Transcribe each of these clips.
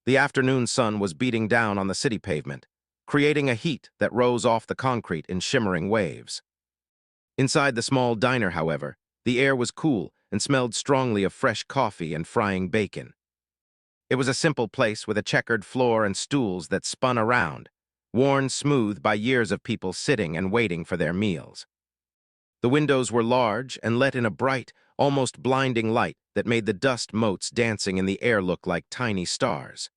The afternoon sun was beating down on the city pavement, creating a heat that rose off the concrete in shimmering waves. Inside the small diner, however, the air was cool and smelled strongly of fresh coffee and frying bacon. It was a simple place with a checkered floor and stools that spun around, worn smooth by years of people sitting and waiting for their meals. The windows were large and let in a bright, almost blinding light that made the dust motes dancing in the air look like tiny stars.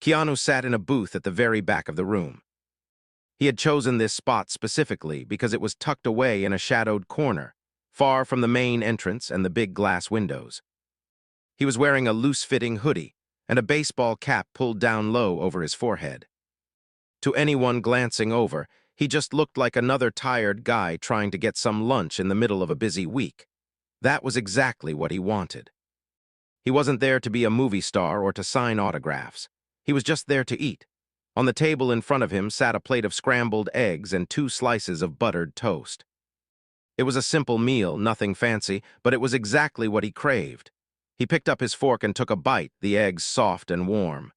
Keanu sat in a booth at the very back of the room. He had chosen this spot specifically because it was tucked away in a shadowed corner, far from the main entrance and the big glass windows. He was wearing a loose-fitting hoodie and a baseball cap pulled down low over his forehead. To anyone glancing over, he just looked like another tired guy trying to get some lunch in the middle of a busy week. That was exactly what he wanted. He wasn't there to be a movie star or to sign autographs. He was just there to eat. On the table in front of him sat a plate of scrambled eggs and 2 slices of buttered toast. It was a simple meal, nothing fancy, but it was exactly what he craved. He picked up his fork and took a bite, the eggs soft and warm.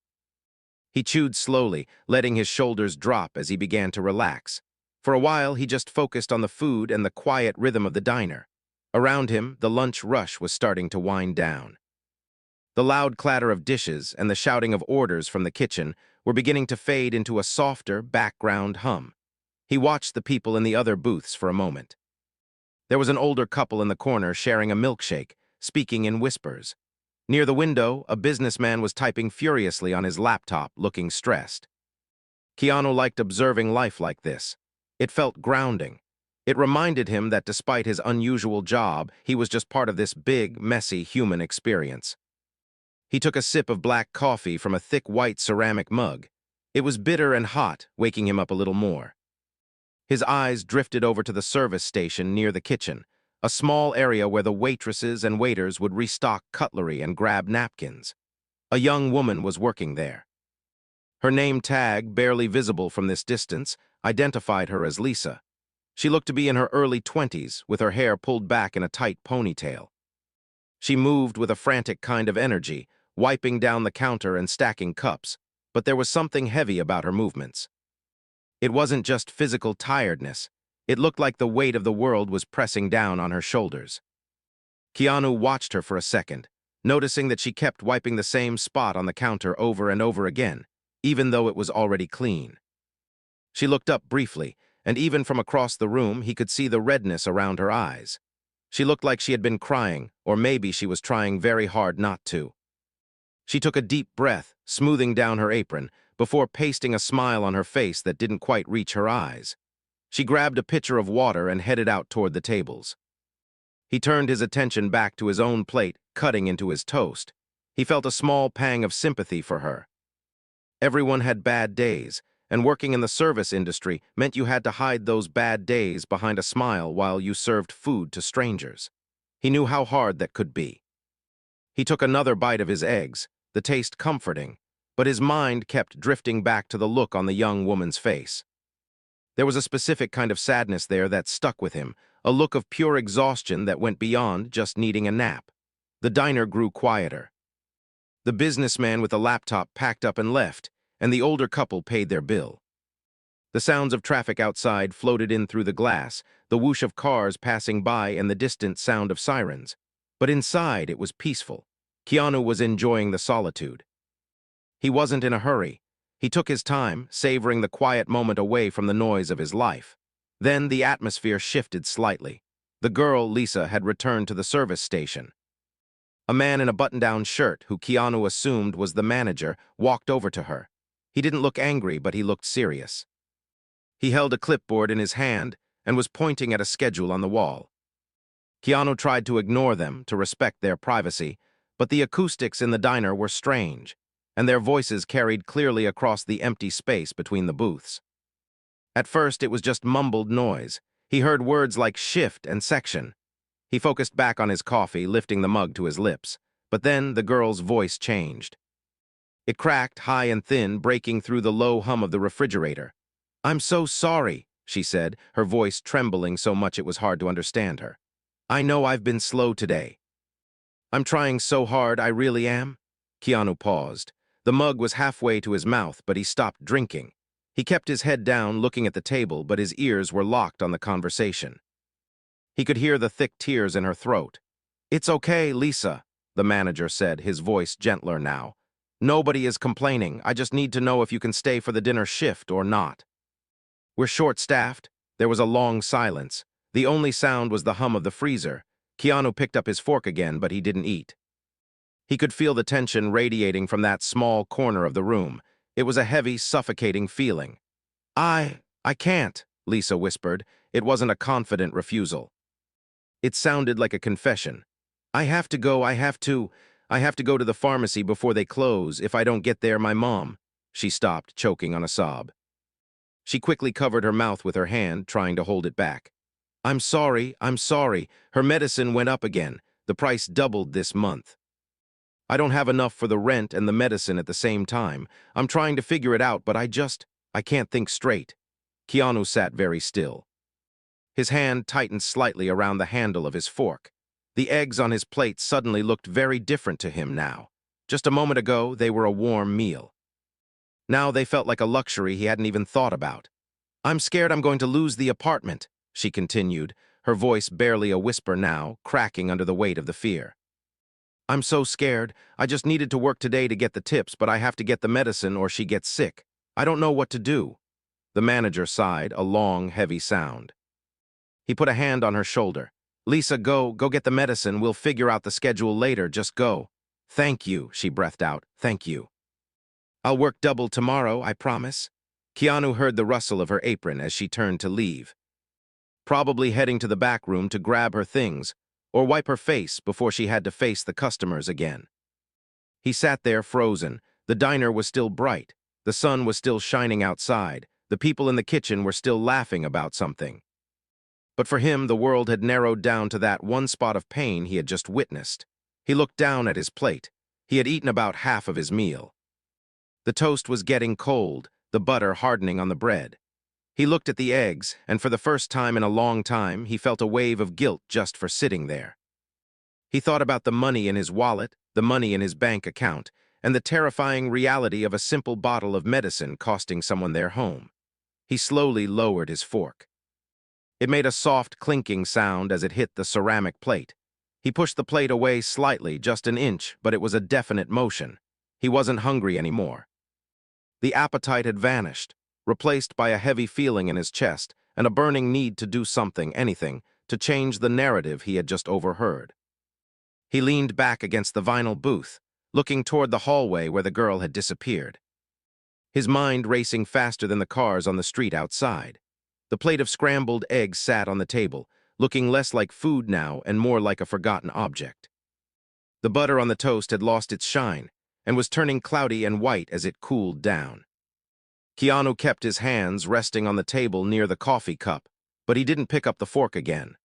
He chewed slowly, letting his shoulders drop as he began to relax. For a while, he just focused on the food and the quiet rhythm of the diner. Around him, the lunch rush was starting to wind down. The loud clatter of dishes and the shouting of orders from the kitchen were beginning to fade into a softer background hum. He watched the people in the other booths for a moment. There was an older couple in the corner sharing a milkshake, speaking in whispers. Near the window, a businessman was typing furiously on his laptop, looking stressed. Keanu liked observing life like this. It felt grounding. It reminded him that despite his unusual job, he was just part of this big, messy human experience. He took a sip of black coffee from a thick white ceramic mug. It was bitter and hot, waking him up a little more. His eyes drifted over to the service station near the kitchen, a small area where the waitresses and waiters would restock cutlery and grab napkins. A young woman was working there. Her name tag, barely visible from this distance, identified her as Lisa. She looked to be in her early 20s, with her hair pulled back in a tight ponytail. She moved with a frantic kind of energy, wiping down the counter and stacking cups, but there was something heavy about her movements. It wasn't just physical tiredness. It looked like the weight of the world was pressing down on her shoulders. Keanu watched her for a second, noticing that she kept wiping the same spot on the counter over and over again, even though it was already clean. She looked up briefly, and even from across the room, he could see the redness around her eyes. She looked like she had been crying, or maybe she was trying very hard not to. She took a deep breath, smoothing down her apron, before pasting a smile on her face that didn't quite reach her eyes. She grabbed a pitcher of water and headed out toward the tables. He turned his attention back to his own plate, cutting into his toast. He felt a small pang of sympathy for her. Everyone had bad days, and working in the service industry meant you had to hide those bad days behind a smile while you served food to strangers. He knew how hard that could be. He took another bite of his eggs, the taste comforting, but his mind kept drifting back to the look on the young woman's face. There was a specific kind of sadness there that stuck with him, a look of pure exhaustion that went beyond just needing a nap. The diner grew quieter. The businessman with the laptop packed up and left, and the older couple paid their bill. The sounds of traffic outside floated in through the glass, the whoosh of cars passing by and the distant sound of sirens. But inside it was peaceful. Keanu was enjoying the solitude. He wasn't in a hurry. He took his time, savoring the quiet moment away from the noise of his life. Then the atmosphere shifted slightly. The girl, Lisa, had returned to the service station. A man in a button-down shirt, who Keanu assumed was the manager, walked over to her. He didn't look angry, but he looked serious. He held a clipboard in his hand and was pointing at a schedule on the wall. Keanu tried to ignore them, to respect their privacy, but the acoustics in the diner were strange, and their voices carried clearly across the empty space between the booths. At first, it was just mumbled noise. He heard words like shift and section. He focused back on his coffee, lifting the mug to his lips. But then the girl's voice changed. It cracked, high and thin, breaking through the low hum of the refrigerator. "I'm so sorry," she said, her voice trembling so much it was hard to understand her. "I know I've been slow today." "I'm trying so hard, I really am." Keanu paused. The mug was halfway to his mouth, but he stopped drinking. He kept his head down, looking at the table, but his ears were locked on the conversation. He could hear the thick tears in her throat. "It's okay, Lisa," the manager said, his voice gentler now. "Nobody is complaining. I just need to know if you can stay for the dinner shift or not." "We're short-staffed." There was a long silence. The only sound was the hum of the freezer. Keanu picked up his fork again, but he didn't eat. He could feel the tension radiating from that small corner of the room. It was a heavy, suffocating feeling. I can't," Lisa whispered. It wasn't a confident refusal. It sounded like a confession. "I have to go, I have to go to the pharmacy before they close. If I don't get there, my mom." She stopped, choking on a sob. She quickly covered her mouth with her hand, trying to hold it back. I'm sorry. Her medicine went up again. The price doubled this month. I don't have enough for the rent and the medicine at the same time. I'm trying to figure it out, but I can't think straight." Keanu sat very still. His hand tightened slightly around the handle of his fork. The eggs on his plate suddenly looked very different to him now. Just a moment ago, they were a warm meal. Now they felt like a luxury he hadn't even thought about. "I'm scared I'm going to lose the apartment," she continued, her voice barely a whisper now, cracking under the weight of the fear. "I'm so scared. I just needed to work today to get the tips, but I have to get the medicine or she gets sick. I don't know what to do." The manager sighed, a long, heavy sound. He put a hand on her shoulder. "Lisa, go get the medicine. We'll figure out the schedule later. Just go." "Thank you," she breathed out. "Thank you. I'll work double tomorrow, I promise." Keanu heard the rustle of her apron as she turned to leave. Probably heading to the back room to grab her things, or wipe her face before she had to face the customers again. He sat there frozen. The diner was still bright. The sun was still shining outside. The people in the kitchen were still laughing about something. But for him, the world had narrowed down to that one spot of pain he had just witnessed. He looked down at his plate. He had eaten about half of his meal. The toast was getting cold, the butter hardening on the bread. He looked at the eggs, and for the first time in a long time, he felt a wave of guilt just for sitting there. He thought about the money in his wallet, the money in his bank account, and the terrifying reality of a simple bottle of medicine costing someone their home. He slowly lowered his fork. It made a soft, clinking sound as it hit the ceramic plate. He pushed the plate away slightly, just an inch, but it was a definite motion. He wasn't hungry anymore. The appetite had vanished, replaced by a heavy feeling in his chest and a burning need to do something, anything, to change the narrative he had just overheard. He leaned back against the vinyl booth, looking toward the hallway where the girl had disappeared. His mind racing faster than the cars on the street outside. The plate of scrambled eggs sat on the table, looking less like food now and more like a forgotten object. The butter on the toast had lost its shine and was turning cloudy and white as it cooled down. Keanu kept his hands resting on the table near the coffee cup, but he didn't pick up the fork again.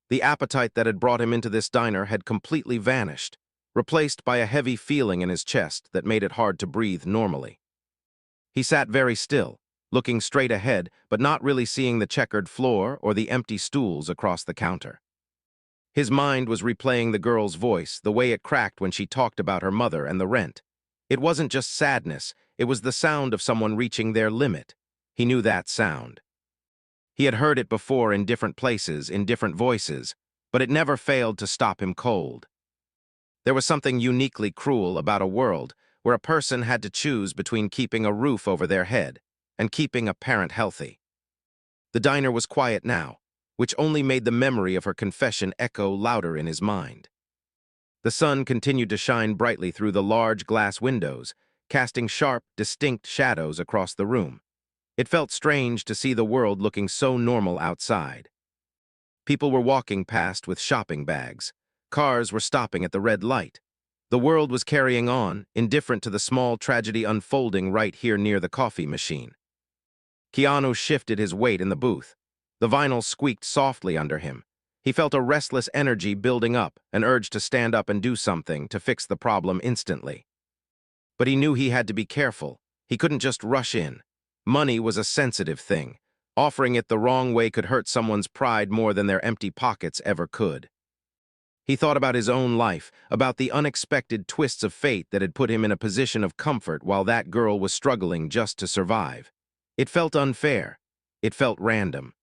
The appetite that had brought him into this diner had completely vanished, replaced by a heavy feeling in his chest that made it hard to breathe normally. He sat very still, looking straight ahead, but not really seeing the checkered floor or the empty stools across the counter. His mind was replaying the girl's voice, the way it cracked when she talked about her mother and the rent. It wasn't just sadness, it was the sound of someone reaching their limit. He knew that sound. He had heard it before in different places, in different voices, but it never failed to stop him cold. There was something uniquely cruel about a world where a person had to choose between keeping a roof over their head and keeping a parent healthy. The diner was quiet now, which only made the memory of her confession echo louder in his mind. The sun continued to shine brightly through the large glass windows, casting sharp, distinct shadows across the room. It felt strange to see the world looking so normal outside. People were walking past with shopping bags. Cars were stopping at the red light. The world was carrying on, indifferent to the small tragedy unfolding right here near the coffee machine. Keanu shifted his weight in the booth. The vinyl squeaked softly under him. He felt a restless energy building up, an urge to stand up and do something to fix the problem instantly. But he knew he had to be careful. He couldn't just rush in. Money was a sensitive thing. Offering it the wrong way could hurt someone's pride more than their empty pockets ever could. He thought about his own life, about the unexpected twists of fate that had put him in a position of comfort while that girl was struggling just to survive. It felt unfair. It felt random.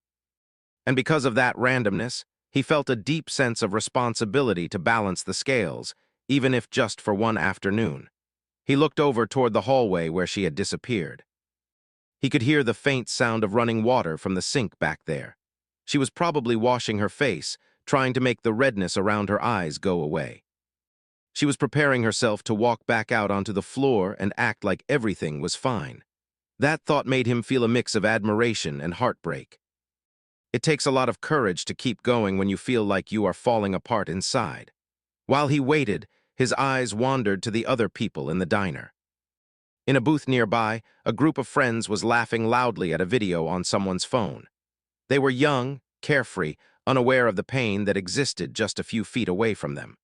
And because of that randomness, he felt a deep sense of responsibility to balance the scales, even if just for one afternoon. He looked over toward the hallway where she had disappeared. He could hear the faint sound of running water from the sink back there. She was probably washing her face, trying to make the redness around her eyes go away. She was preparing herself to walk back out onto the floor and act like everything was fine. That thought made him feel a mix of admiration and heartbreak. It takes a lot of courage to keep going when you feel like you are falling apart inside. While he waited, his eyes wandered to the other people in the diner. In a booth nearby, a group of friends was laughing loudly at a video on someone's phone. They were young, carefree, unaware of the pain that existed just a few feet away from them.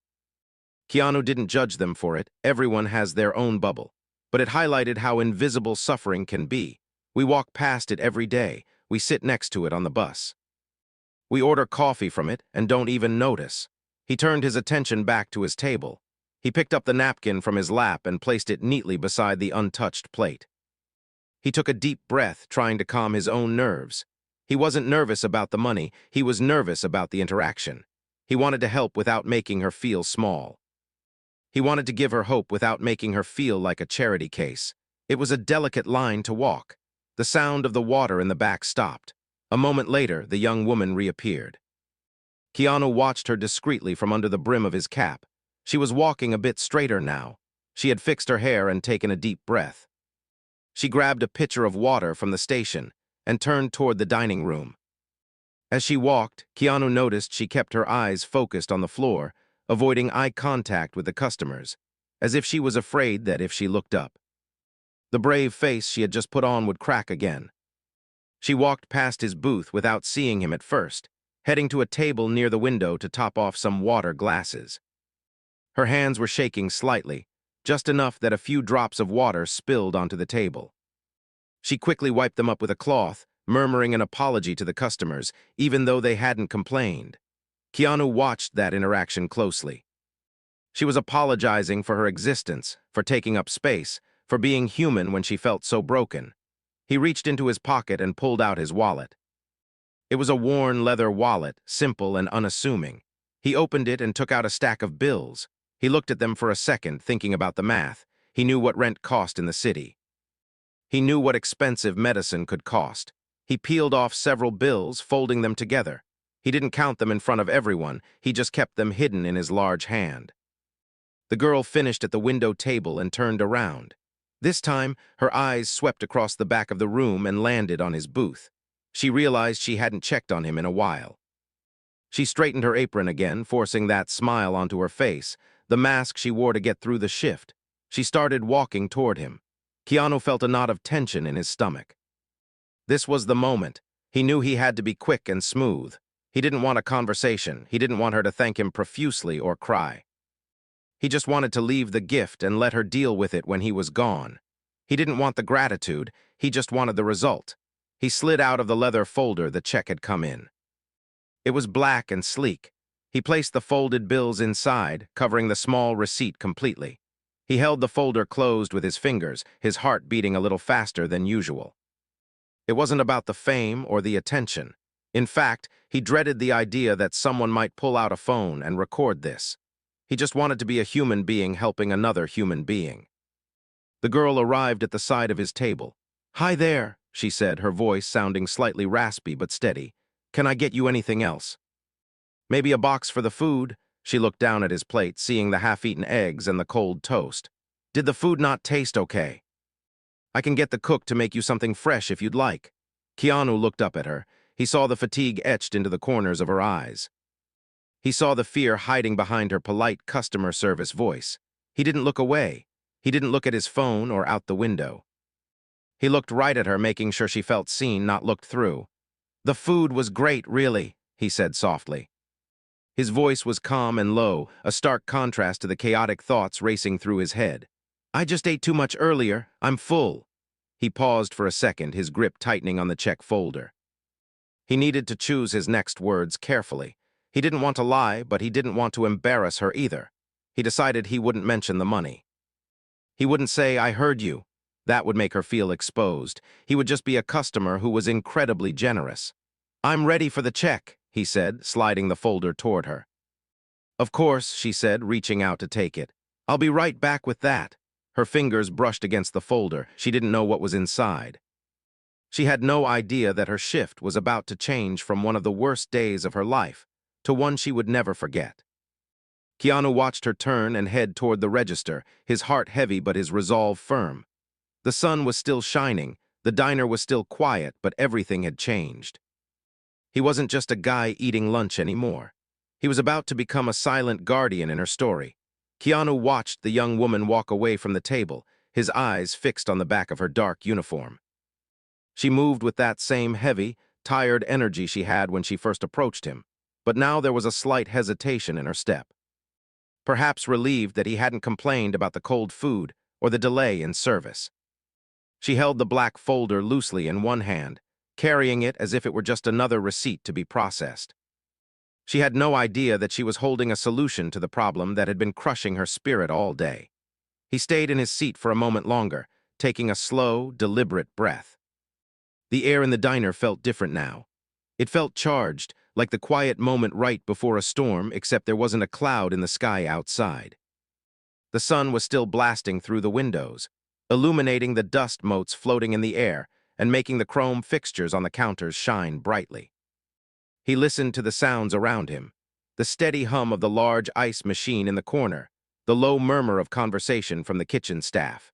Keanu didn't judge them for it. Everyone has their own bubble. But it highlighted how invisible suffering can be. We walk past it every day. We sit next to it on the bus. We order coffee from it and don't even notice. He turned his attention back to his table. He picked up the napkin from his lap and placed it neatly beside the untouched plate. He took a deep breath, trying to calm his own nerves. He wasn't nervous about the money. He was nervous about the interaction. He wanted to help without making her feel small. He wanted to give her hope without making her feel like a charity case. It was a delicate line to walk. The sound of the water in the back stopped. A moment later, the young woman reappeared. Keanu watched her discreetly from under the brim of his cap. She was walking a bit straighter now. She had fixed her hair and taken a deep breath. She grabbed a pitcher of water from the station and turned toward the dining room. As she walked, Keanu noticed she kept her eyes focused on the floor, avoiding eye contact with the customers, as if she was afraid that if she looked up, the brave face she had just put on would crack again. She walked past his booth without seeing him at first, heading to a table near the window to top off some water glasses. Her hands were shaking slightly, just enough that a few drops of water spilled onto the table. She quickly wiped them up with a cloth, murmuring an apology to the customers, even though they hadn't complained. Keanu watched that interaction closely. She was apologizing for her existence, for taking up space, for being human when she felt so broken. He reached into his pocket and pulled out his wallet. It was a worn leather wallet, simple and unassuming. He opened it and took out a stack of bills. He looked at them for a second, thinking about the math. He knew what rent cost in the city. He knew what expensive medicine could cost. He peeled off several bills, folding them together. He didn't count them in front of everyone. He just kept them hidden in his large hand. The girl finished at the window table and turned around. This time, her eyes swept across the back of the room and landed on his booth. She realized she hadn't checked on him in a while. She straightened her apron again, forcing that smile onto her face, the mask she wore to get through the shift. She started walking toward him. Keanu felt a knot of tension in his stomach. This was the moment. He knew he had to be quick and smooth. He didn't want a conversation. He didn't want her to thank him profusely or cry. He just wanted to leave the gift and let her deal with it when he was gone. He didn't want the gratitude. He just wanted the result. He slid out of the leather folder the check had come in. It was black and sleek. He placed the folded bills inside, covering the small receipt completely. He held the folder closed with his fingers, his heart beating a little faster than usual. It wasn't about the fame or the attention. In fact, he dreaded the idea that someone might pull out a phone and record this. He just wanted to be a human being helping another human being. The girl arrived at the side of his table. "Hi there," she said, her voice sounding slightly raspy but steady. "Can I get you anything else?" "Maybe a box for the food?" She looked down at his plate, seeing the half-eaten eggs and the cold toast. "Did the food not taste okay? I can get the cook to make you something fresh if you'd like." Keanu looked up at her. He saw the fatigue etched into the corners of her eyes. He saw the fear hiding behind her polite customer service voice. He didn't look away. He didn't look at his phone or out the window. He looked right at her, making sure she felt seen, not looked through. "The food was great, really," he said softly. His voice was calm and low, a stark contrast to the chaotic thoughts racing through his head. "I just ate too much earlier. I'm full." He paused for a second, his grip tightening on the check folder. He needed to choose his next words carefully. He didn't want to lie, but he didn't want to embarrass her either. He decided he wouldn't mention the money. He wouldn't say, "I heard you." That would make her feel exposed. He would just be a customer who was incredibly generous. "I'm ready for the check," he said, sliding the folder toward her. "Of course," she said, reaching out to take it. "I'll be right back with that." Her fingers brushed against the folder. She didn't know what was inside. She had no idea that her shift was about to change from one of the worst days of her life to one she would never forget. Keanu watched her turn and head toward the register, his heart heavy but his resolve firm. The sun was still shining, the diner was still quiet, but everything had changed. He wasn't just a guy eating lunch anymore. He was about to become a silent guardian in her story. Keanu watched the young woman walk away from the table, his eyes fixed on the back of her dark uniform. She moved with that same heavy, tired energy she had when she first approached him, but now there was a slight hesitation in her step. Perhaps relieved that he hadn't complained about the cold food or the delay in service. She held the black folder loosely in one hand, carrying it as if it were just another receipt to be processed. She had no idea that she was holding a solution to the problem that had been crushing her spirit all day. He stayed in his seat for a moment longer, taking a slow, deliberate breath. The air in the diner felt different now. It felt charged, like the quiet moment right before a storm, except there wasn't a cloud in the sky outside. The sun was still blasting through the windows, illuminating the dust motes floating in the air and making the chrome fixtures on the counters shine brightly. He listened to the sounds around him, the steady hum of the large ice machine in the corner, the low murmur of conversation from the kitchen staff,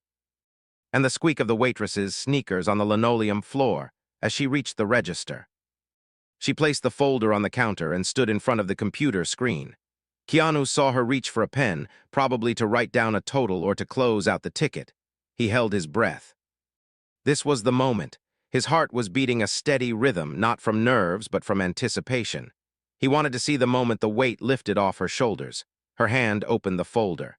and the squeak of the waitress's sneakers on the linoleum floor as she reached the register. She placed the folder on the counter and stood in front of the computer screen. Keanu saw her reach for a pen, probably to write down a total or to close out the ticket. He held his breath. This was the moment. His heart was beating a steady rhythm, not from nerves, but from anticipation. He wanted to see the moment the weight lifted off her shoulders. Her hand opened the folder.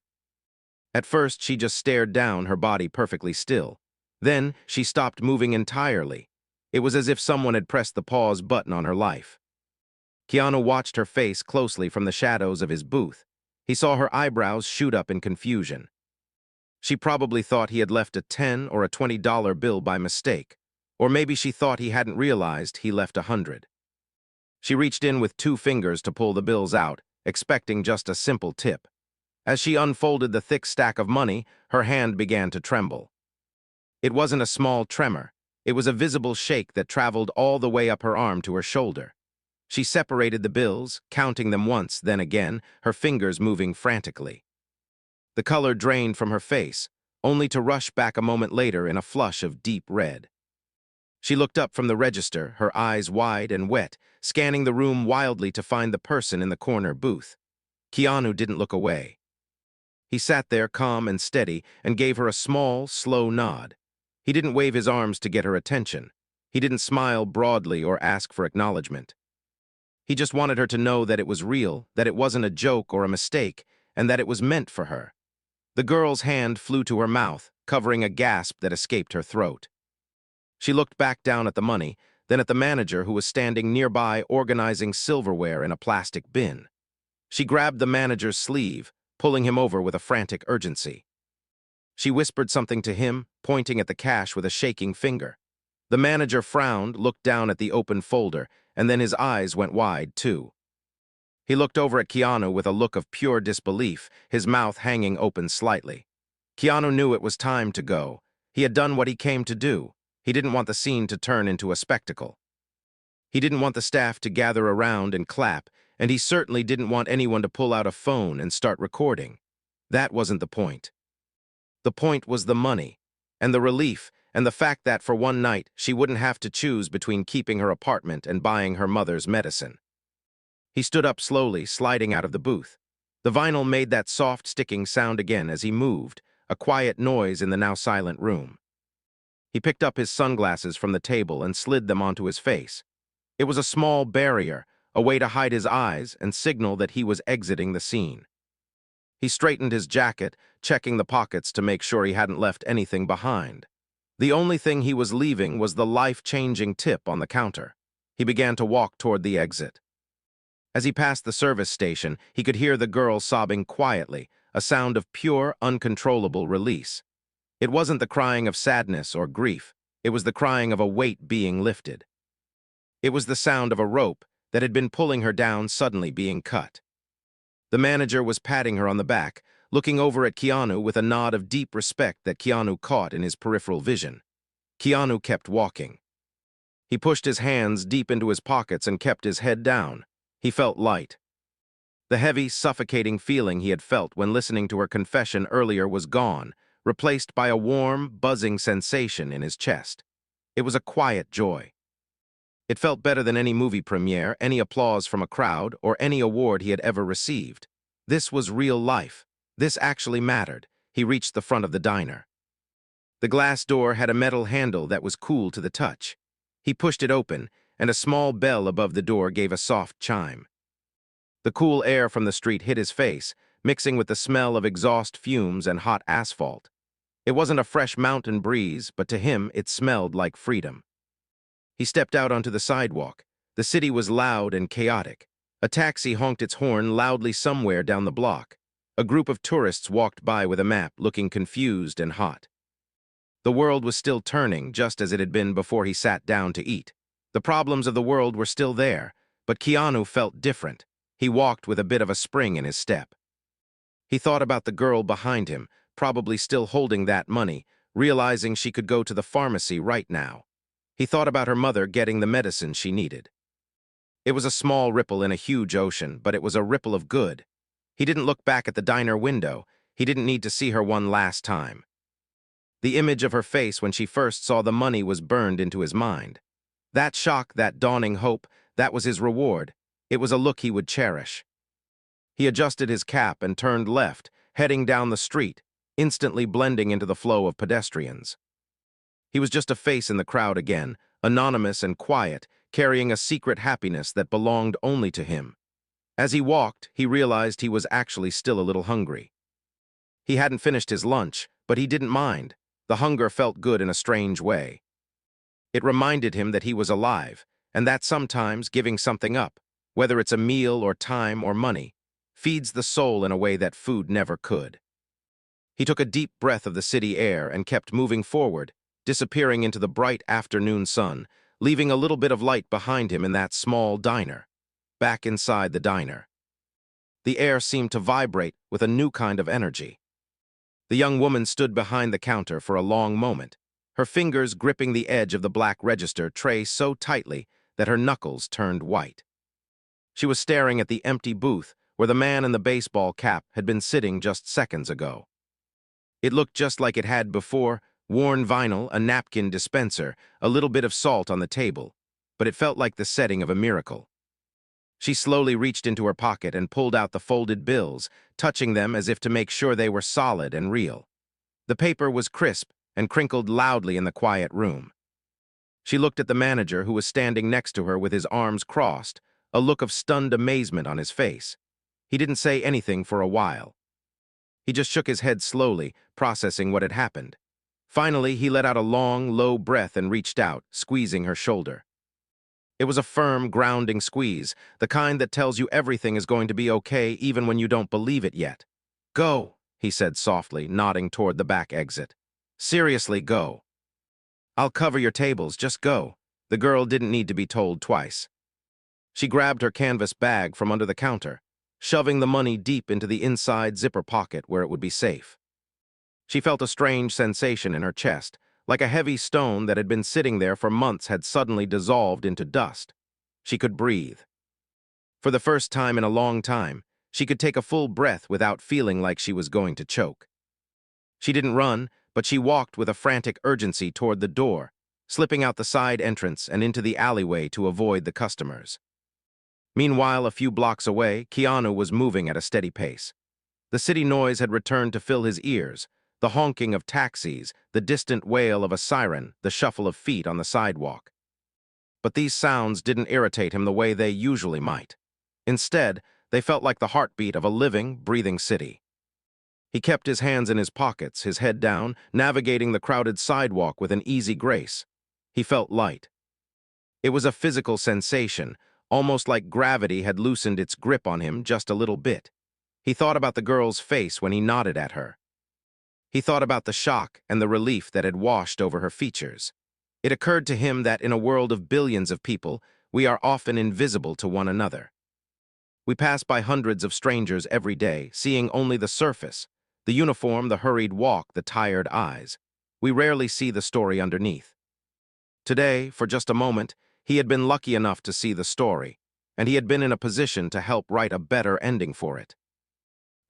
At first, she just stared down, her body perfectly still. Then, she stopped moving entirely. It was as if someone had pressed the pause button on her life. Keanu watched her face closely from the shadows of his booth. He saw her eyebrows shoot up in confusion. She probably thought he had left a $10 or a $20 bill by mistake, or maybe she thought he hadn't realized he left 100. She reached in with 2 fingers to pull the bills out, expecting just a simple tip. As she unfolded the thick stack of money, her hand began to tremble. It wasn't a small tremor. It was a visible shake that traveled all the way up her arm to her shoulder. She separated the bills, counting them once, then again, her fingers moving frantically. The color drained from her face, only to rush back a moment later in a flush of deep red. She looked up from the register, her eyes wide and wet, scanning the room wildly to find the person in the corner booth. Keanu didn't look away. He sat there calm and steady and gave her a small, slow nod. He didn't wave his arms to get her attention. He didn't smile broadly or ask for acknowledgement. He just wanted her to know that it was real, that it wasn't a joke or a mistake, and that it was meant for her. The girl's hand flew to her mouth, covering a gasp that escaped her throat. She looked back down at the money, then at the manager who was standing nearby organizing silverware in a plastic bin. She grabbed the manager's sleeve, pulling him over with a frantic urgency. She whispered something to him, pointing at the cash with a shaking finger. The manager frowned, looked down at the open folder, and then his eyes went wide, too. He looked over at Keanu with a look of pure disbelief, his mouth hanging open slightly. Keanu knew it was time to go. He had done what he came to do. He didn't want the scene to turn into a spectacle. He didn't want the staff to gather around and clap, and he certainly didn't want anyone to pull out a phone and start recording. That wasn't the point. The point was the money, and the relief, and the fact that for one night she wouldn't have to choose between keeping her apartment and buying her mother's medicine. He stood up slowly, sliding out of the booth. The vinyl made that soft, sticking sound again as he moved, a quiet noise in the now silent room. He picked up his sunglasses from the table and slid them onto his face. It was a small barrier, a way to hide his eyes and signal that he was exiting the scene. He straightened his jacket, checking the pockets to make sure he hadn't left anything behind. The only thing he was leaving was the life-changing tip on the counter. He began to walk toward the exit. As he passed the service station, he could hear the girl sobbing quietly, a sound of pure, uncontrollable release. It wasn't the crying of sadness or grief. It was the crying of a weight being lifted. It was the sound of a rope that had been pulling her down suddenly being cut. The manager was patting her on the back, looking over at Keanu with a nod of deep respect that Keanu caught in his peripheral vision. Keanu kept walking. He pushed his hands deep into his pockets and kept his head down. He felt light. The heavy, suffocating feeling he had felt when listening to her confession earlier was gone, replaced by a warm, buzzing sensation in his chest. It was a quiet joy. It felt better than any movie premiere, any applause from a crowd, or any award he had ever received. This was real life. This actually mattered. He reached the front of the diner. The glass door had a metal handle that was cool to the touch. He pushed it open, and a small bell above the door gave a soft chime. The cool air from the street hit his face, mixing with the smell of exhaust fumes and hot asphalt. It wasn't a fresh mountain breeze, but to him it smelled like freedom. He stepped out onto the sidewalk. The city was loud and chaotic. A taxi honked its horn loudly somewhere down the block. A group of tourists walked by with a map, looking confused and hot. The world was still turning, just as it had been before he sat down to eat. The problems of the world were still there, but Keanu felt different. He walked with a bit of a spring in his step. He thought about the girl behind him, probably still holding that money, realizing she could go to the pharmacy right now. He thought about her mother getting the medicine she needed. It was a small ripple in a huge ocean, but it was a ripple of good. He didn't look back at the diner window. He didn't need to see her one last time. The image of her face when she first saw the money was burned into his mind. That shock, that dawning hope, that was his reward. It was a look he would cherish. He adjusted his cap and turned left, heading down the street, instantly blending into the flow of pedestrians. He was just a face in the crowd again, anonymous and quiet, carrying a secret happiness that belonged only to him. As he walked, he realized he was actually still a little hungry. He hadn't finished his lunch, but he didn't mind. The hunger felt good in a strange way. It reminded him that he was alive, and that sometimes giving something up, whether it's a meal or time or money, feeds the soul in a way that food never could. He took a deep breath of the city air and kept moving forward, disappearing into the bright afternoon sun, leaving a little bit of light behind him in that small diner. Back inside the diner, the air seemed to vibrate with a new kind of energy. The young woman stood behind the counter for a long moment, her fingers gripping the edge of the black register tray so tightly that her knuckles turned white. She was staring at the empty booth where the man in the baseball cap had been sitting just seconds ago. It looked just like it had before, worn vinyl, a napkin dispenser, a little bit of salt on the table, but it felt like the setting of a miracle. She slowly reached into her pocket and pulled out the folded bills, touching them as if to make sure they were solid and real. The paper was crisp and crinkled loudly in the quiet room. She looked at the manager who was standing next to her with his arms crossed, a look of stunned amazement on his face. He didn't say anything for a while. He just shook his head slowly, processing what had happened. Finally, he let out a long, low breath and reached out, squeezing her shoulder. It was a firm, grounding squeeze, the kind that tells you everything is going to be okay even when you don't believe it yet. "Go," he said softly, nodding toward the back exit. "Seriously, go. I'll cover your tables, just go." The girl didn't need to be told twice. She grabbed her canvas bag from under the counter, shoving the money deep into the inside zipper pocket where it would be safe. She felt a strange sensation in her chest, like a heavy stone that had been sitting there for months had suddenly dissolved into dust. She could breathe. For the first time in a long time, she could take a full breath without feeling like she was going to choke. She didn't run, but she walked with a frantic urgency toward the door, slipping out the side entrance and into the alleyway to avoid the customers. Meanwhile, a few blocks away, Keanu was moving at a steady pace. The city noise had returned to fill his ears, the honking of taxis, the distant wail of a siren, the shuffle of feet on the sidewalk. But these sounds didn't irritate him the way they usually might. Instead, they felt like the heartbeat of a living, breathing city. He kept his hands in his pockets, his head down, navigating the crowded sidewalk with an easy grace. He felt light. It was a physical sensation, almost like gravity had loosened its grip on him just a little bit. He thought about the girl's face when he nodded at her. He thought about the shock and the relief that had washed over her features. It occurred to him that in a world of billions of people, we are often invisible to one another. We pass by hundreds of strangers every day, seeing only the surface, the uniform, the hurried walk, the tired eyes. We rarely see the story underneath. Today, for just a moment, he had been lucky enough to see the story, and he had been in a position to help write a better ending for it.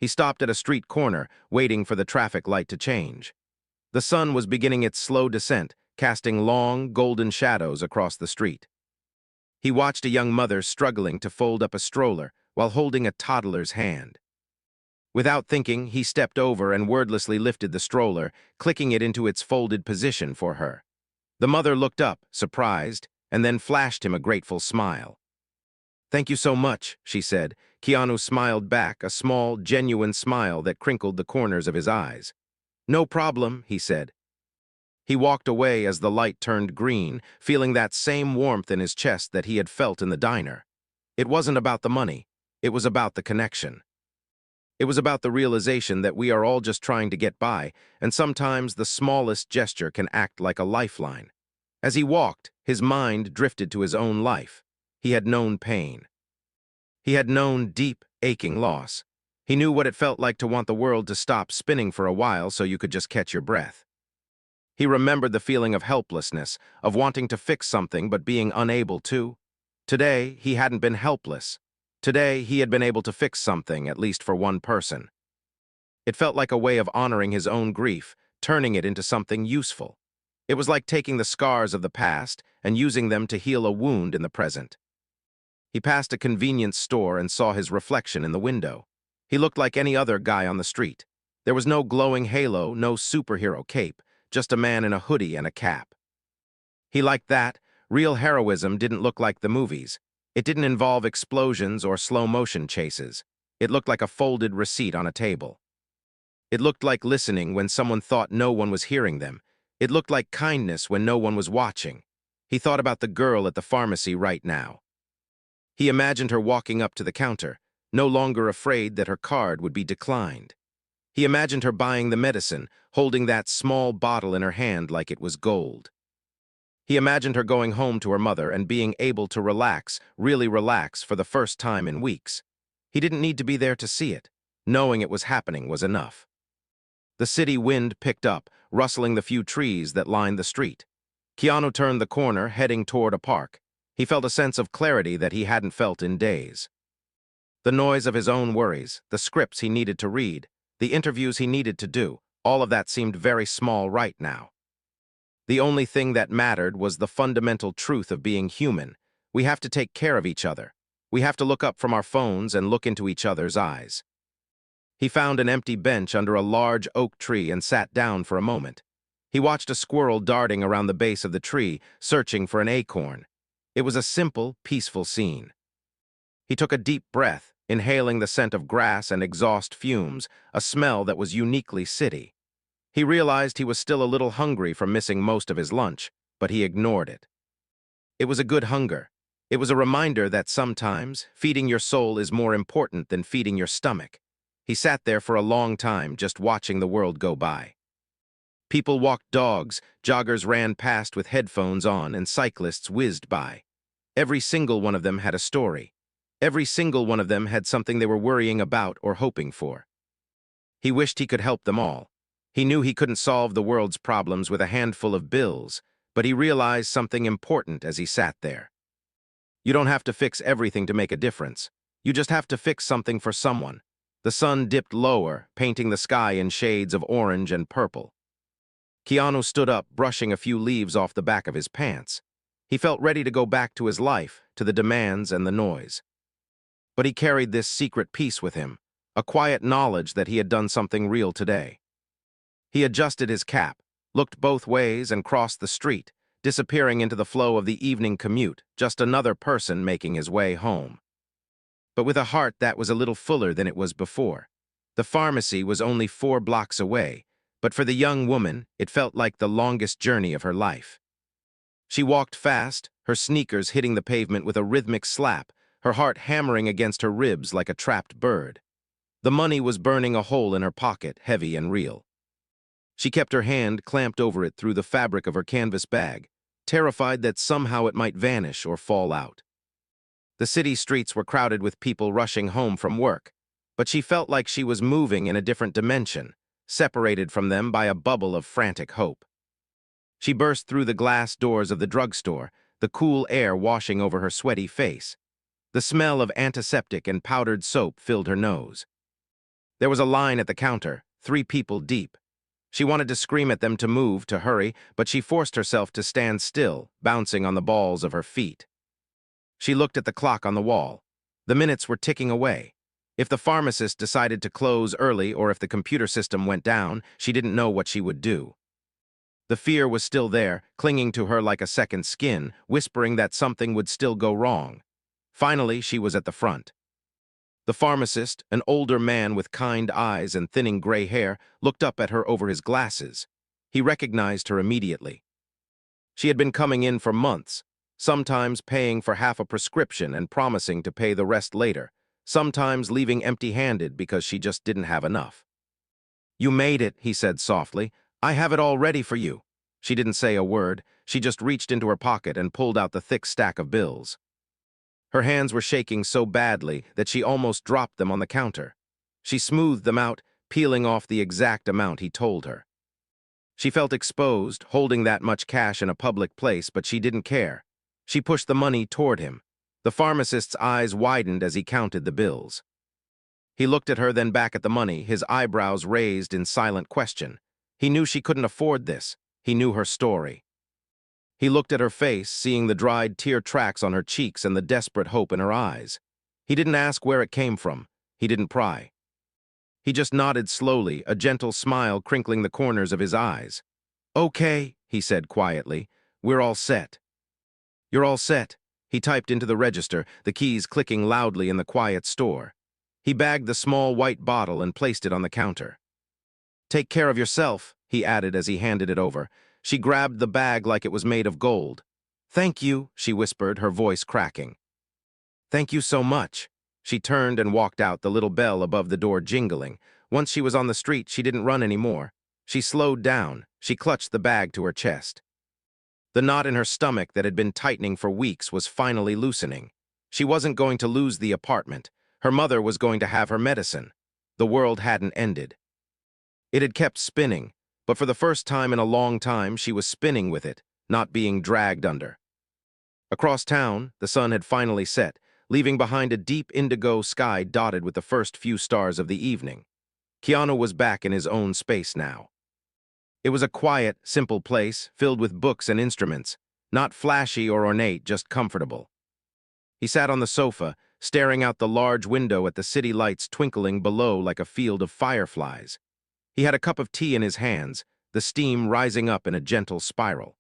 He stopped at a street corner, waiting for the traffic light to change. The sun was beginning its slow descent, casting long, golden shadows across the street. He watched a young mother struggling to fold up a stroller while holding a toddler's hand. Without thinking, he stepped over and wordlessly lifted the stroller, clicking it into its folded position for her. The mother looked up, surprised, and then flashed him a grateful smile. "Thank you so much," she said. Keanu smiled back, a small, genuine smile that crinkled the corners of his eyes. "No problem," he said. He walked away as the light turned green, feeling that same warmth in his chest that he had felt in the diner. It wasn't about the money. It was about the connection. It was about the realization that we are all just trying to get by, and sometimes the smallest gesture can act like a lifeline. As he walked, his mind drifted to his own life. He had known pain. He had known deep, aching loss. He knew what it felt like to want the world to stop spinning for a while so you could just catch your breath. He remembered the feeling of helplessness, of wanting to fix something but being unable to. Today, he hadn't been helpless. Today, he had been able to fix something, at least for one person. It felt like a way of honoring his own grief, turning it into something useful. It was like taking the scars of the past and using them to heal a wound in the present. He passed a convenience store and saw his reflection in the window. He looked like any other guy on the street. There was no glowing halo, no superhero cape, just a man in a hoodie and a cap. He liked that. Real heroism didn't look like the movies. It didn't involve explosions or slow-motion chases. It looked like a folded receipt on a table. It looked like listening when someone thought no one was hearing them. It looked like kindness when no one was watching. He thought about the girl at the pharmacy right now. He imagined her walking up to the counter, no longer afraid that her card would be declined. He imagined her buying the medicine, holding that small bottle in her hand like it was gold. He imagined her going home to her mother and being able to relax, really relax, for the first time in weeks. He didn't need to be there to see it. Knowing it was happening was enough. The city wind picked up, rustling the few trees that lined the street. Keanu turned the corner, heading toward a park. He felt a sense of clarity that he hadn't felt in days. The noise of his own worries, the scripts he needed to read, the interviews he needed to do, all of that seemed very small right now. The only thing that mattered was the fundamental truth of being human. We have to take care of each other. We have to look up from our phones and look into each other's eyes. He found an empty bench under a large oak tree and sat down for a moment. He watched a squirrel darting around the base of the tree, searching for an acorn. It was a simple, peaceful scene. He took a deep breath, inhaling the scent of grass and exhaust fumes, a smell that was uniquely city. He realized he was still a little hungry from missing most of his lunch, but he ignored it. It was a good hunger. It was a reminder that sometimes feeding your soul is more important than feeding your stomach. He sat there for a long time, just watching the world go by. People walked dogs, joggers ran past with headphones on, and cyclists whizzed by. Every single one of them had a story. Every single one of them had something they were worrying about or hoping for. He wished he could help them all. He knew he couldn't solve the world's problems with a handful of bills, but he realized something important as he sat there. You don't have to fix everything to make a difference. You just have to fix something for someone. The sun dipped lower, painting the sky in shades of orange and purple. Keanu stood up, brushing a few leaves off the back of his pants. He felt ready to go back to his life, to the demands and the noise. But he carried this secret peace with him, a quiet knowledge that he had done something real today. He adjusted his cap, looked both ways, and crossed the street, disappearing into the flow of the evening commute, just another person making his way home. But with a heart that was a little fuller than it was before. The pharmacy was only 4 blocks away, but for the young woman, it felt like the longest journey of her life. She walked fast, her sneakers hitting the pavement with a rhythmic slap, her heart hammering against her ribs like a trapped bird. The money was burning a hole in her pocket, heavy and real. She kept her hand clamped over it through the fabric of her canvas bag, terrified that somehow it might vanish or fall out. The city streets were crowded with people rushing home from work, but she felt like she was moving in a different dimension, separated from them by a bubble of frantic hope. She burst through the glass doors of the drugstore, the cool air washing over her sweaty face. The smell of antiseptic and powdered soap filled her nose. There was a line at the counter, 3 people deep. She wanted to scream at them to move, to hurry, but she forced herself to stand still, bouncing on the balls of her feet. She looked at the clock on the wall. The minutes were ticking away. If the pharmacist decided to close early or if the computer system went down, she didn't know what she would do. The fear was still there, clinging to her like a second skin, whispering that something would still go wrong. Finally, she was at the front. The pharmacist, an older man with kind eyes and thinning gray hair, looked up at her over his glasses. He recognized her immediately. She had been coming in for months, sometimes paying for half a prescription and promising to pay the rest later, sometimes leaving empty-handed because she just didn't have enough. "You made it," he said softly. "I have it all ready for you." She didn't say a word. She just reached into her pocket and pulled out the thick stack of bills. Her hands were shaking so badly that she almost dropped them on the counter. She smoothed them out, peeling off the exact amount he told her. She felt exposed, holding that much cash in a public place, but she didn't care. She pushed the money toward him. The pharmacist's eyes widened as he counted the bills. He looked at her, then back at the money, his eyebrows raised in silent question. He knew she couldn't afford this. He knew her story. He looked at her face, seeing the dried tear tracks on her cheeks and the desperate hope in her eyes. He didn't ask where it came from. He didn't pry. He just nodded slowly, a gentle smile crinkling the corners of his eyes. "Okay," he said quietly. "We're all set." "You're all set." He typed into the register, the keys clicking loudly in the quiet store. He bagged the small white bottle and placed it on the counter. "Take care of yourself," he added as he handed it over. She grabbed the bag like it was made of gold. "Thank you," she whispered, her voice cracking. "Thank you so much." She turned and walked out, the little bell above the door jingling. Once she was on the street, she didn't run anymore. She slowed down. She clutched the bag to her chest. The knot in her stomach that had been tightening for weeks was finally loosening. She wasn't going to lose the apartment. Her mother was going to have her medicine. The world hadn't ended. It had kept spinning, but for the first time in a long time, she was spinning with it, not being dragged under. Across town, the sun had finally set, leaving behind a deep indigo sky dotted with the first few stars of the evening. Keanu was back in his own space now. It was a quiet, simple place, filled with books and instruments, not flashy or ornate, just comfortable. He sat on the sofa, staring out the large window at the city lights twinkling below like a field of fireflies. He had a cup of tea in his hands, the steam rising up in a gentle spiral.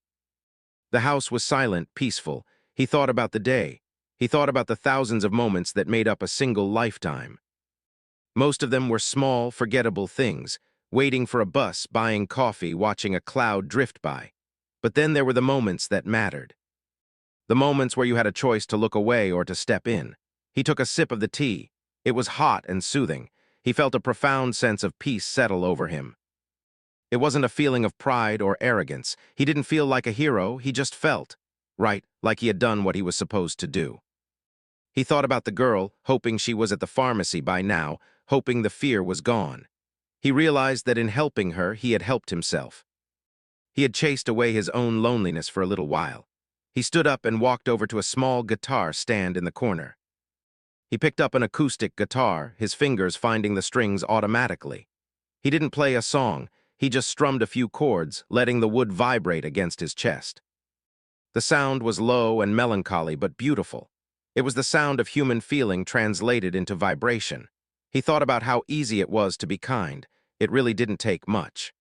The house was silent, peaceful. He thought about the day. He thought about the thousands of moments that made up a single lifetime. Most of them were small, forgettable things, waiting for a bus, buying coffee, watching a cloud drift by. But then there were the moments that mattered. The moments where you had a choice to look away or to step in. He took a sip of the tea. It was hot and soothing. He felt a profound sense of peace settle over him. It wasn't a feeling of pride or arrogance. He didn't feel like a hero, he just felt, right, like he had done what he was supposed to do. He thought about the girl, hoping she was at the pharmacy by now, hoping the fear was gone. He realized that in helping her, he had helped himself. He had chased away his own loneliness for a little while. He stood up and walked over to a small guitar stand in the corner. He picked up an acoustic guitar, his fingers finding the strings automatically. He didn't play a song, he just strummed a few chords, letting the wood vibrate against his chest. The sound was low and melancholy but beautiful. It was the sound of human feeling translated into vibration. He thought about how easy it was to be kind. It really didn't take much.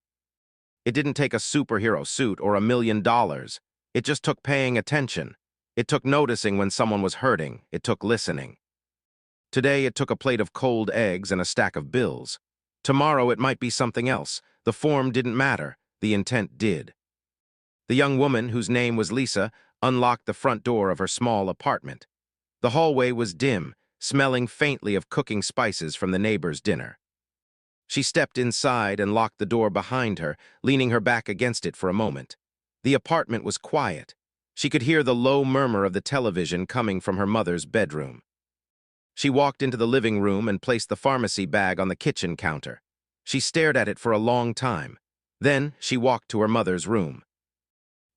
It didn't take a superhero suit or $1 million. It just took paying attention. It took noticing when someone was hurting. It took listening. Today it took a plate of cold eggs and a stack of bills. Tomorrow it might be something else. The form didn't matter. The intent did. The young woman, whose name was Lisa, unlocked the front door of her small apartment. The hallway was dim, smelling faintly of cooking spices from the neighbor's dinner. She stepped inside and locked the door behind her, leaning her back against it for a moment. The apartment was quiet. She could hear the low murmur of the television coming from her mother's bedroom. She walked into the living room and placed the pharmacy bag on the kitchen counter. She stared at it for a long time. Then she walked to her mother's room.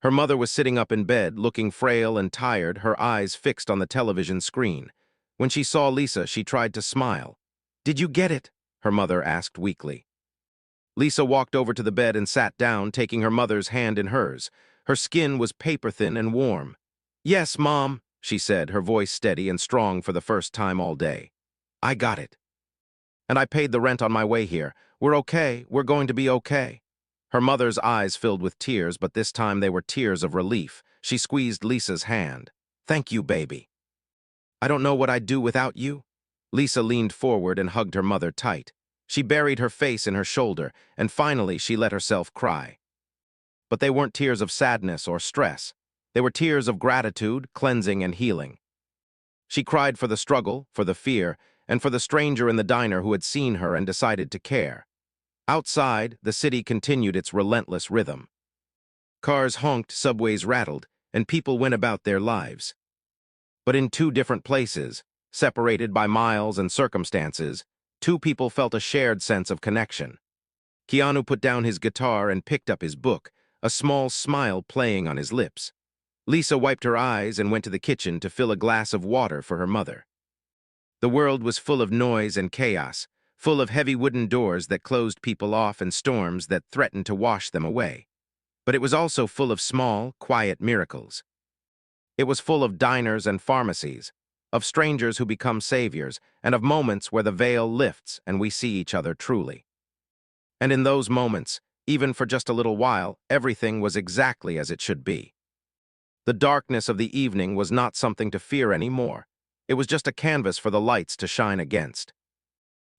Her mother was sitting up in bed, looking frail and tired, her eyes fixed on the television screen. When she saw Lisa, she tried to smile. "Did you get it?" her mother asked weakly. Lisa walked over to the bed and sat down, taking her mother's hand in hers. Her skin was paper-thin and warm. "Yes, Mom," she said, her voice steady and strong for the first time all day. "I got it. And I paid the rent on my way here. We're okay. We're going to be okay." Her mother's eyes filled with tears, but this time they were tears of relief. She squeezed Lisa's hand. "Thank you, baby. I don't know what I'd do without you." Lisa leaned forward and hugged her mother tight. She buried her face in her shoulder, and finally she let herself cry. But they weren't tears of sadness or stress. They were tears of gratitude, cleansing, and healing. She cried for the struggle, for the fear, and for the stranger in the diner who had seen her and decided to care. Outside, the city continued its relentless rhythm. Cars honked, subways rattled, and people went about their lives. But in two different places, separated by miles and circumstances, two people felt a shared sense of connection. Keanu put down his guitar and picked up his book, a small smile playing on his lips. Lisa wiped her eyes and went to the kitchen to fill a glass of water for her mother. The world was full of noise and chaos, full of heavy wooden doors that closed people off and storms that threatened to wash them away. But it was also full of small, quiet miracles. It was full of diners and pharmacies, of strangers who become saviors, and of moments where the veil lifts and we see each other truly. And in those moments, even for just a little while, everything was exactly as it should be. The darkness of the evening was not something to fear anymore. It was just a canvas for the lights to shine against.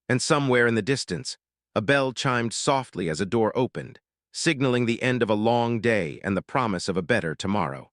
And somewhere in the distance, a bell chimed softly as a door opened, signaling the end of a long day and the promise of a better tomorrow.